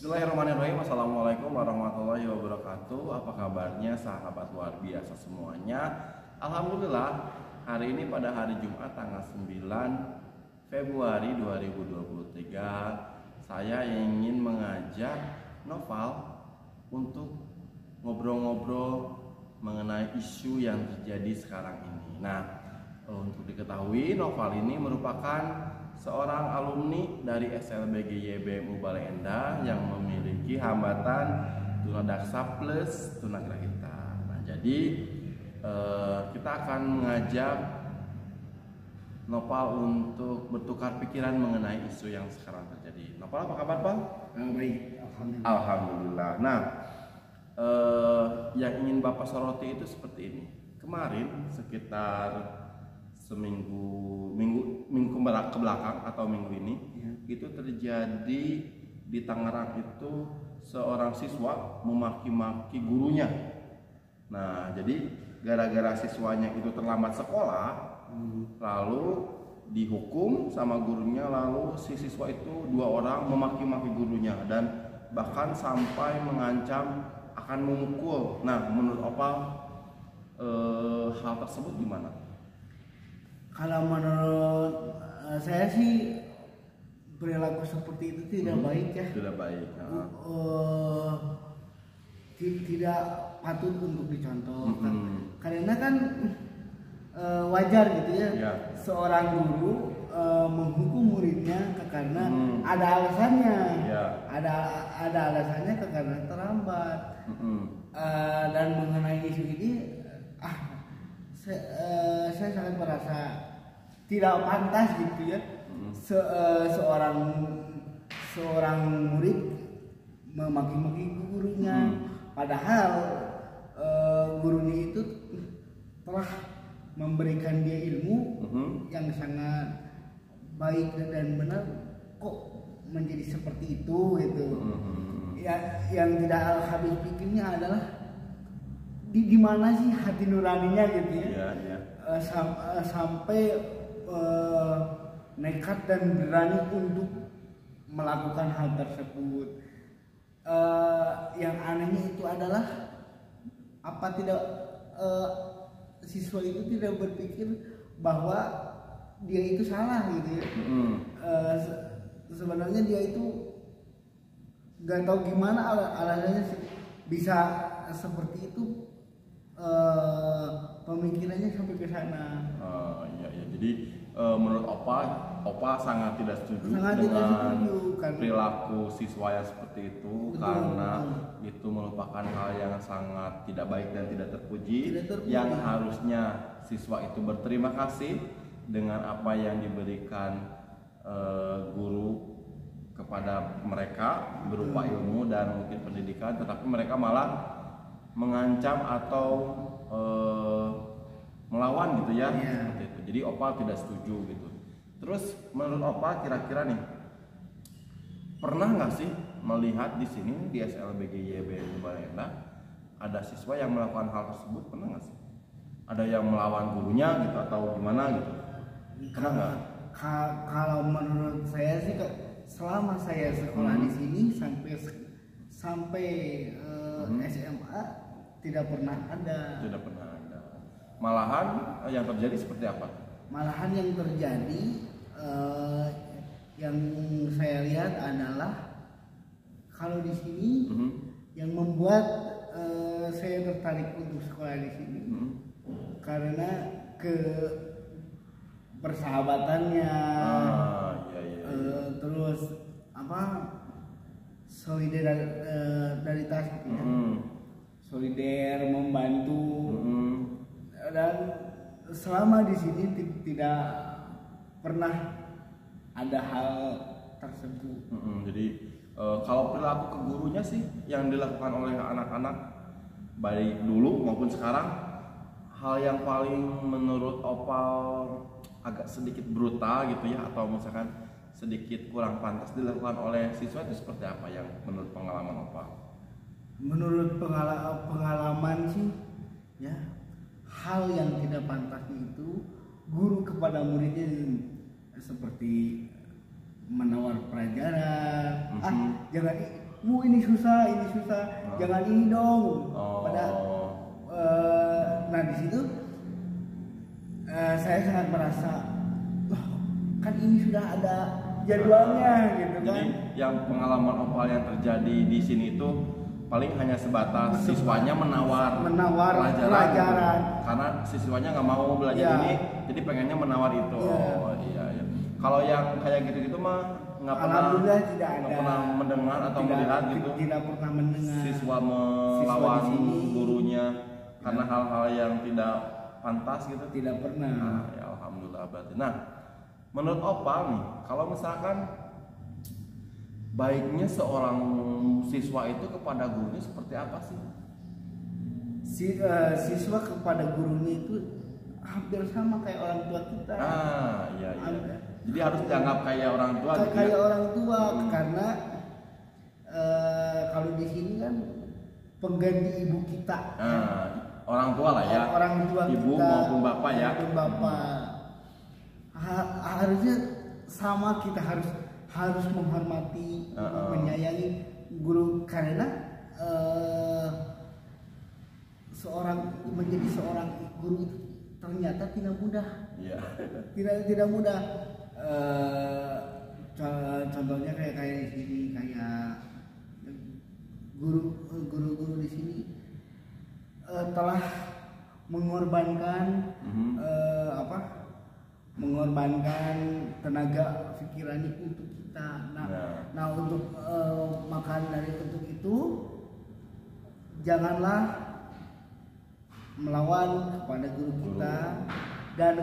Bismillahirrahmanirrahim. Assalamualaikum warahmatullahi wabarakatuh. Apa kabarnya sahabat luar biasa semuanya? Alhamdulillah, hari ini pada hari Jumat tanggal 9 Februari 2023, saya ingin mengajak Noval untuk ngobrol-ngobrol mengenai isu yang terjadi sekarang ini. Nah, untuk diketahui, Noval ini merupakan seorang alumni dari SLBG YBMU Bale Endah yang memiliki hambatan tunadaksa plus tunagrahita. Nah, jadi kita akan mengajak Noval untuk bertukar pikiran mengenai isu yang sekarang terjadi. Noval, apa kabar, Pak? Baik, alhamdulillah. Alhamdulillah. Nah, yang ingin Bapak soroti itu seperti ini. Kemarin sekitar minggu ke belakang atau minggu ini itu terjadi di Tangerang, itu seorang siswa memaki-maki gurunya. Nah, jadi gara-gara siswanya itu terlambat sekolah, lalu dihukum sama gurunya, lalu si siswa itu 2 orang memaki-maki gurunya dan bahkan sampai mengancam akan memukul. Nah, menurut Opal hal tersebut gimana? Kalau menurut saya sih perilaku seperti itu tidak baik ya. Tidak baik. Tidak patut untuk dicontoh. Karena kan wajar gitu ya. Seorang guru menghukum muridnya karena ada alasannya. Ada alasannya karena terlambat. Dan mengenai isu ini, saya sangat merasa tidak pantas gitu ya. Seorang murid memaki-maki gurunya, padahal gurunya itu telah memberikan dia ilmu yang sangat baik dan benar, kok menjadi seperti itu gitu. Ya, yang tidak habis pikirnya adalah di mana sih hati nuraninya gitu ya. Sampai nekat dan berani untuk melakukan hal tersebut. Yang anehnya itu adalah siswa itu tidak berpikir bahwa dia itu salah gitu ya. Sebenarnya dia itu gak tahu gimana alasannya bisa seperti itu. Pemikirannya sampai ke sana. Jadi menurut Opa sangat tidak setuju dengan perilaku siswa yang seperti itu. Betul, karena itu merupakan hal yang sangat tidak baik dan tidak terpuji. Yang harusnya siswa itu berterima kasih dengan apa yang diberikan guru kepada mereka berupa ilmu dan mungkin pendidikan, tetapi mereka malah mengancam atau melawan gitu ya. Seperti itu. Jadi Opal tidak setuju gitu. Terus menurut Opal kira-kira nih, pernah nggak sih melihat di sini di SLBG YBMU Bale Endah ada siswa yang melakukan hal tersebut? Pernah nggak sih? Ada yang melawan gurunya gitu atau gimana gitu? Pernah nggak? Kalau menurut saya sih, selama saya sekolah di sini sampai SMA tidak pernah ada. Tidak pernah ada. Malahan yang terjadi seperti apa? Malahan yang terjadi, yang saya lihat adalah kalau di sini yang membuat saya tertarik untuk sekolah di sini karena persahabatannya, terus solidaritas gitu ya. Solider, membantu, dan selama di sini tidak pernah ada hal tersebut. Jadi kalau perilaku ke gurunya sih yang dilakukan oleh anak-anak baik dulu maupun sekarang, hal yang paling menurut Opal agak sedikit brutal gitu ya, atau misalkan sedikit kurang pantas dilakukan oleh siswa itu seperti apa yang menurut pengalaman Opal? Menurut pengalaman sih ya, hal yang tidak pantasnya itu guru kepada muridnya seperti menawar pelajaran. Jangan Bu ini susah, jangan ini dong. Oh. Nah di situ saya sangat merasa, loh, kan ini sudah ada jadwalnya gitu kan. Jadi yang pengalaman opal yang terjadi di sini itu paling hanya sebatas siswanya menawar pelajaran. Karena siswanya nggak mau belajar ini, jadi pengennya menawar itu. Oh iya. Kalau yang kayak gitu-gitu mah nggak pernah mendengar atau melihat gitu. Tidak pernah mendengar. Siswa melawan gurunya karena hal-hal yang tidak pantas gitu. Tidak pernah. Nah, ya alhamdulillah berarti. Nah, menurut Opal nih, kalau misalkan baiknya seorang siswa itu kepada gurunya seperti apa sih? Siswa kepada gurunya itu hampir sama kayak orang tua kita. Iya. Jadi harus dianggap kayak orang tua. Kayak orang tua karena kalau di sini kan pengganti ibu kita. Orang tua lah ya. Orang tua ibu kita, maupun bapak ya. Maupun bapak. Harusnya sama, kita harus menghormati, menyayangi guru karena menjadi seorang guru itu ternyata tidak mudah. Iya. Tidak mudah. Contohnya kayak di sini, kayak guru-guru di sini telah mengorbankan mengorbankan tenaga pikirannya untuk kita. Nah untuk makan dari untuk itu janganlah melawan kepada guru kita dan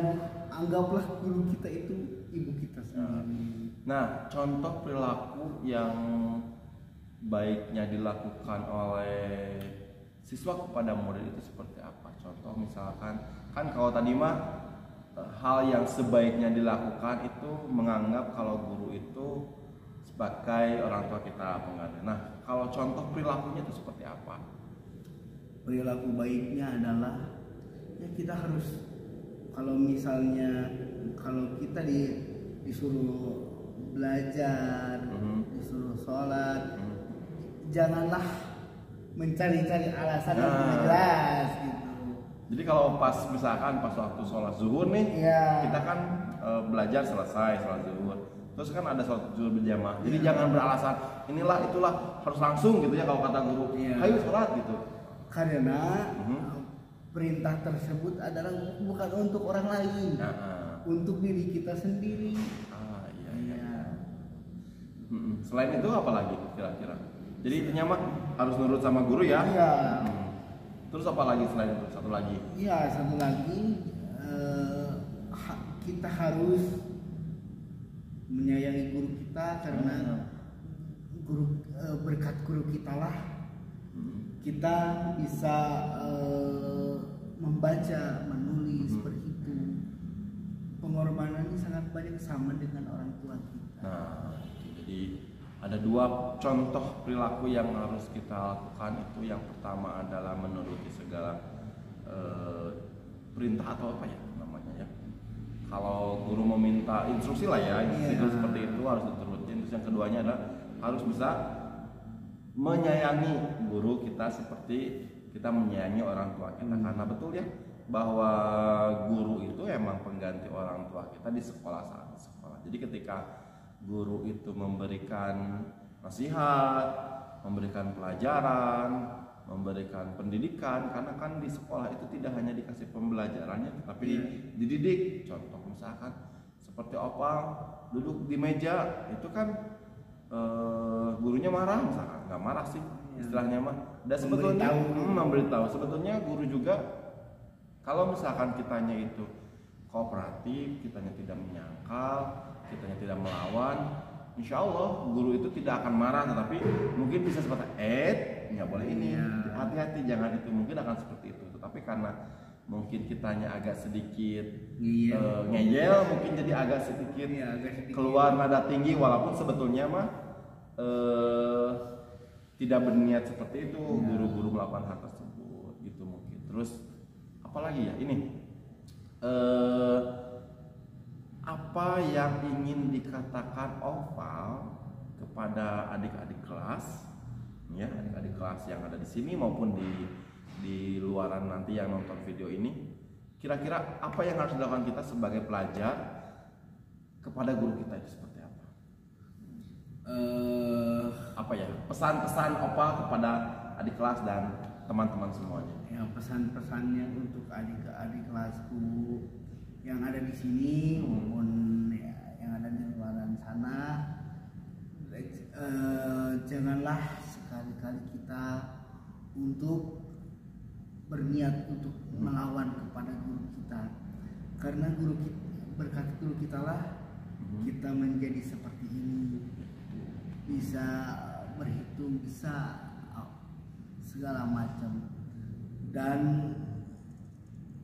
anggaplah guru kita itu ibu kita sendiri. Nah, contoh perilaku yang baiknya dilakukan oleh siswa kepada murid itu seperti apa? Contoh misalkan, kan kalau tadi mah hal yang sebaiknya dilakukan itu menganggap kalau guru itu sebagai orang tua kita pengganti. Nah, kalau contoh perilakunya itu seperti apa? Perilaku baiknya adalah ya kita harus, kalau misalnya kalau kita disuruh belajar, disuruh sholat, janganlah mencari-cari alasan yang tidak jelas gitu. Jadi kalau pas waktu sholat zuhur nih, kita kan belajar selesai sholat zuhur, terus kan ada sholat zuhur berjamaah. Jadi jangan beralasan inilah itulah, harus langsung gitu ya kalau kata guru. Ayo sholat gitu. Karena perintah tersebut adalah bukan untuk orang lain, untuk diri kita sendiri. Iya. Selain itu apa lagi kira-kira? Jadi intinya mah harus nurut sama guru ya. Iya. Terus apa lagi selain itu? Satu lagi. Iya, satu lagi kita harus menyayangi guru kita karena berkat guru kita lah kita bisa membaca, menulis, berhitung. Pengorbanannya sangat banyak sama dengan orang tua kita. Nah, jadi ada dua contoh perilaku yang harus kita lakukan. Itu yang pertama adalah menuruti segala perintah atau apa ya namanya ya. Kalau guru meminta instruksi lah ya, instruksi seperti itu harus diturutin. Terus yang keduanya adalah harus bisa menyayangi guru kita seperti kita menyayangi orang tua kita. Karena betul ya bahwa guru itu emang pengganti orang tua kita di sekolah saat di sekolah. Jadi ketika guru itu memberikan nasihat, memberikan pelajaran, memberikan pendidikan, karena kan di sekolah itu tidak hanya dikasih pembelajarannya tapi dididik. Contoh misalkan seperti Opal duduk di meja itu kan gurunya marah, misalkan nggak marah sih istilahnya mah, dan sebetulnya memberitahu. Sebetulnya guru juga kalau misalkan kitanya itu kooperatif, kitanya tidak menyangkal, kitanya tidak melawan, insya Allah guru itu tidak akan marah, tetapi mungkin bisa seperti nggak boleh ini, hati-hati jangan itu, mungkin akan seperti itu. Tetapi karena mungkin kitanya agak sedikit ngeyel, mungkin jadi agak sedikit keluar nada tinggi, walaupun sebetulnya mah tidak berniat seperti itu guru-guru melakukan hal tersebut gitu mungkin. Terus apalagi ya ini apa yang ingin dikatakan Opal kepada adik-adik kelas ya adik-adik kelas yang ada di sini maupun di luaran nanti yang nonton video ini, kira-kira apa yang harus dilakukan kita sebagai pelajar kepada guru kita itu seperti apa? Apa ya pesan-pesan Opal kepada adik kelas dan teman-teman semuanya? Ya, pesan-pesannya untuk adik-adik kelasku yang ada di sini maupun ya, yang ada di luaran sana, janganlah sekali-kali kita untuk berniat untuk melawan kepada guru kita, karena berkat guru kita lah kita menjadi seperti ini, bisa berhitung, bisa segala macam. Dan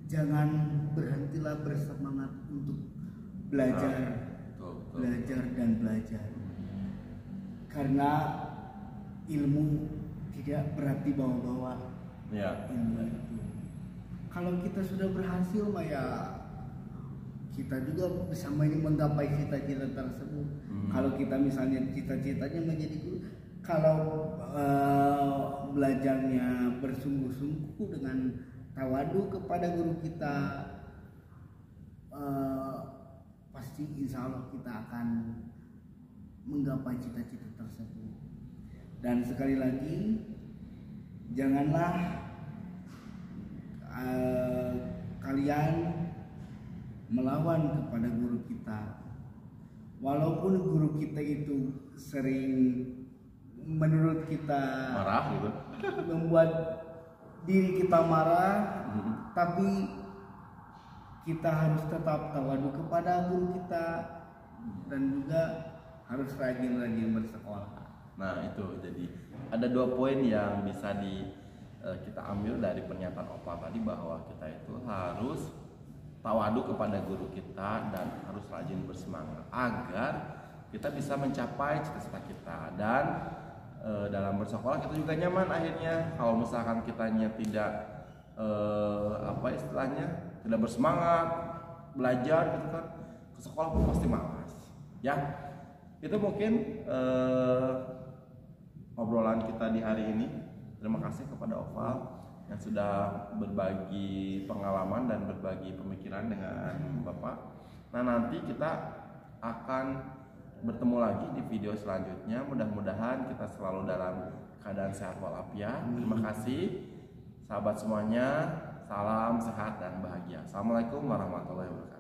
jangan berhentilah bersemangat untuk belajar, belajar dan belajar, karena ilmu tidak berarti bawa-bawa. Ya. Ilmu itu kalau kita sudah berhasil mah ya kita juga bisa menggapai cita-cita tersebut. Kalau kita misalnya cita-citanya menjadi guru, kalau belajarnya bersungguh-sungguh dengan tawadu kepada guru kita, pasti insya Allah kita akan menggapai cita-cita tersebut. Dan sekali lagi, janganlah kalian melawan kepada guru kita, walaupun guru kita itu sering menurut kita marah gitu, membuat diri kita marah, tapi kita harus tetap tawadu kepada guru kita dan juga harus rajin-rajin bersekolah. Nah itu jadi ada 2 poin yang bisa kita ambil dari pernyataan Opal tadi, bahwa kita itu harus tawadu kepada guru kita dan harus rajin bersemangat agar kita bisa mencapai cita-cita kita. Dan dalam bersekolah kita juga nyaman akhirnya. Kalau misalkan kitanya tidak tidak bersemangat belajar gitu kan, ke sekolah pun pasti malas ya. Itu mungkin obrolan kita di hari ini. Terima kasih kepada Opal yang sudah berbagi pengalaman dan berbagi pemikiran dengan Bapak. Nah nanti kita akan bertemu lagi di video selanjutnya. Mudah-mudahan kita selalu dalam keadaan sehat walafiat. Terima kasih sahabat semuanya. Salam sehat dan bahagia. Assalamualaikum warahmatullahi wabarakatuh.